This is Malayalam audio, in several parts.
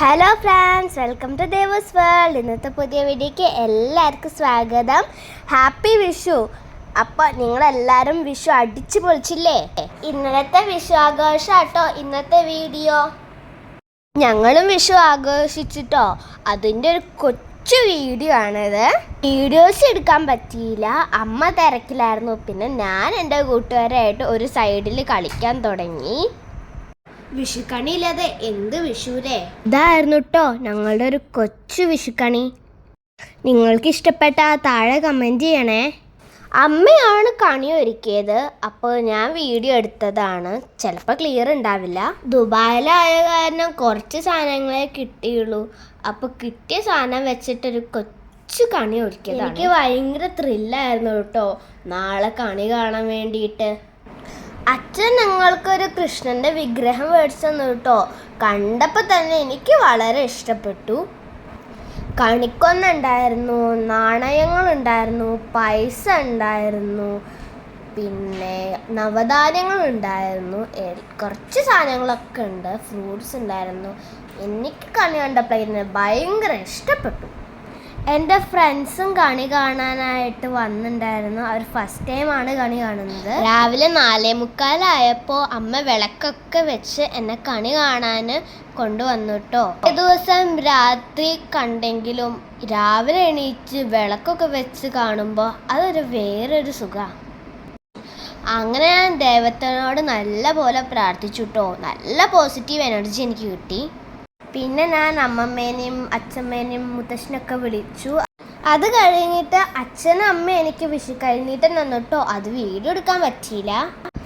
Hello friends, welcome to Devas world. ഇന്നത്തെ പുതിയ വീഡിയോയ്ക്ക് എല്ലാവർക്കും സ്വാഗതം. ഹാപ്പി വിഷു. അപ്പോൾ നിങ്ങളെല്ലാവരും വിഷു അടിച്ചു പൊളിച്ചില്ലേ? ഇന്നലത്തെ വിഷു ആഘോഷം കേട്ടോ ഇന്നത്തെ വീഡിയോ. ഞങ്ങളും വിഷു ആഘോഷിച്ചിട്ടോ. അതിൻ്റെ ഒരു കൊച്ചു വീഡിയോ ആണിത്. വീഡിയോസ് എടുക്കാൻ പറ്റിയില്ല, അമ്മ തിരക്കിലായിരുന്നു. പിന്നെ ഞാൻ എൻ്റെ കൂട്ടുകാരായിട്ട് ഒരു സൈഡിൽ കളിക്കാൻ തുടങ്ങി. വിഷുക്കണിയില്ലാതെ എന്ത് വിഷുരേ. ഇതായിരുന്നു കേട്ടോ ഞങ്ങളുടെ ഒരു കൊച്ചു വിഷുക്കണി. നിങ്ങൾക്ക് ഇഷ്ടപ്പെട്ട താഴെ കമൻറ്റ് ചെയ്യണേ. അമ്മയാണ് കണി ഒരുക്കിയത്, അപ്പോൾ ഞാൻ വീഡിയോ എടുത്തതാണ്. ചിലപ്പോൾ ക്ലിയർ ഉണ്ടാവില്ല. ദുബായിലായ കാരണം കുറച്ച് സാധനങ്ങളെ കിട്ടിയുള്ളൂ. അപ്പോൾ കിട്ടിയ സാധനം വെച്ചിട്ടൊരു കൊച്ചു കണി ഒരുക്കിയത്. എനിക്ക് ഭയങ്കര ത്രില്ലായിരുന്നു കേട്ടോ നാളെ കണി കാണാൻ വേണ്ടിയിട്ട്. അച്ഛൻ ഞങ്ങൾക്കൊരു കൃഷ്ണൻ്റെ വിഗ്രഹം മേടിച്ചു തന്നു കേട്ടോ. കണ്ടപ്പോൾ തന്നെ എനിക്ക് വളരെ ഇഷ്ടപ്പെട്ടു. കണിക്കൊന്നുണ്ടായിരുന്നു, നാണയങ്ങളുണ്ടായിരുന്നു, പൈസ ഉണ്ടായിരുന്നു, പിന്നെ നവധാന്യങ്ങളുണ്ടായിരുന്നു, കുറച്ച് സാധനങ്ങളൊക്കെ ഉണ്ട്, ഫ്രൂട്ട്സ് ഉണ്ടായിരുന്നു. എനിക്ക് കണി കണ്ടപ്പോൾ ഭയങ്കര ഇഷ്ടപ്പെട്ടു. എൻ്റെ ഫ്രണ്ട്സും കണി കാണാനായിട്ട് വന്നിട്ടുണ്ടായിരുന്നു. അവർ ഫസ്റ്റ് ടൈമാണ് കണി കാണുന്നത്. രാവിലെ 4:45 അമ്മ വിളക്കൊക്കെ വെച്ച് എന്നെ കണി കാണാൻ കൊണ്ടുവന്നു കേട്ടോ. ഒരു ദിവസം രാത്രി കണ്ടെങ്കിലും രാവിലെ എണീറ്റ് വിളക്കൊക്കെ വെച്ച് കാണുമ്പോൾ അതൊരു വേറൊരു സുഖമാണ്. അങ്ങനെ ഞാൻ ദൈവത്തിനോട് നല്ല പോലെ പ്രാർത്ഥിച്ചു കേട്ടോ. നല്ല പോസിറ്റീവ് എനർജി എനിക്ക് കിട്ടി. പിന്നെ ഞാൻ അമ്മമ്മേനെയും അച്ഛമ്മേനെയും മുത്തശ്ശനൊക്കെ വിളിച്ചു. അത് കഴിഞ്ഞിട്ട് അച്ഛനും അമ്മ എനിക്ക് വിഷു കഴിഞ്ഞിട്ട് തന്നിട്ടോ. അത് വീഡിയോ എടുക്കാൻ പറ്റിയില്ല.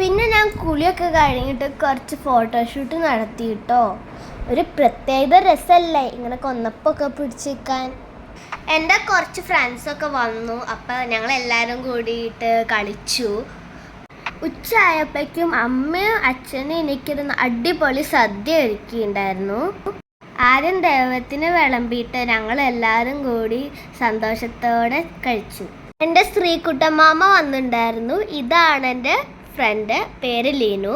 പിന്നെ ഞാൻ കുളിയൊക്കെ കഴിഞ്ഞിട്ട് കുറച്ച് ഫോട്ടോഷൂട്ട് നടത്തിയിട്ടോ. ഒരു പ്രത്യേക രസമല്ലേ ഇങ്ങനെ കൊന്നപ്പൊക്കെ പിടിച്ചിരിക്കാൻ. എൻ്റെ കുറച്ച് ഫ്രണ്ട്സൊക്കെ വന്നു. അപ്പോൾ ഞങ്ങളെല്ലാവരും കൂടിയിട്ട് കളിച്ചു. ഉച്ചയായപ്പോഴേക്കും അമ്മയും അച്ഛനും എനിക്കൊരു അടിപൊളി സദ്യ ഒരുക്കിയിട്ടുണ്ടായിരുന്നു. ആദ്യം ദൈവത്തിന് വിളമ്പിയിട്ട് ഞങ്ങളെല്ലാവരും കൂടി സന്തോഷത്തോടെ കഴിച്ചു. എൻ്റെ ശ്രീകുട്ടമാമ വന്നിട്ടുണ്ടായിരുന്നു. ഇതാണ് എൻ്റെ ഫ്രണ്ട്, പേര് ലീനു.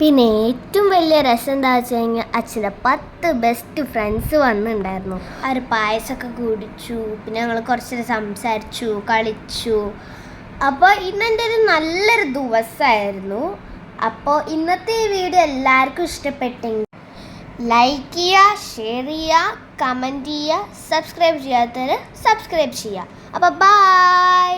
പിന്നെ ഏറ്റവും വലിയ രസം എന്താ വെച്ച് കഴിഞ്ഞാൽ അച്ഛൻ്റെ 10 ബെസ്റ്റ് ഫ്രണ്ട്സ് വന്നിട്ടുണ്ടായിരുന്നു. അവർ പായസമൊക്കെ കുടിച്ചു. പിന്നെ ഞങ്ങൾ കുറച്ച് സംസാരിച്ചു, കളിച്ചു. അപ്പോൾ ഇന്നെൻ്റെ ഒരു നല്ലൊരു ദിവസമായിരുന്നു. അപ്പോൾ ഇന്നത്തെ ഈ വീഡിയോ എല്ലാവർക്കും ഇഷ്ടപ്പെട്ടെങ്കിൽ ലൈക്ക് ചെയ്യുക, ഷെയർ ചെയ്യുക, കമൻറ്റ് ചെയ്യുക, സബ്സ്ക്രൈബ് ചെയ്യാത്തവർ സബ്സ്ക്രൈബ് ചെയ്യുക. അപ്പോൾ ബൈ.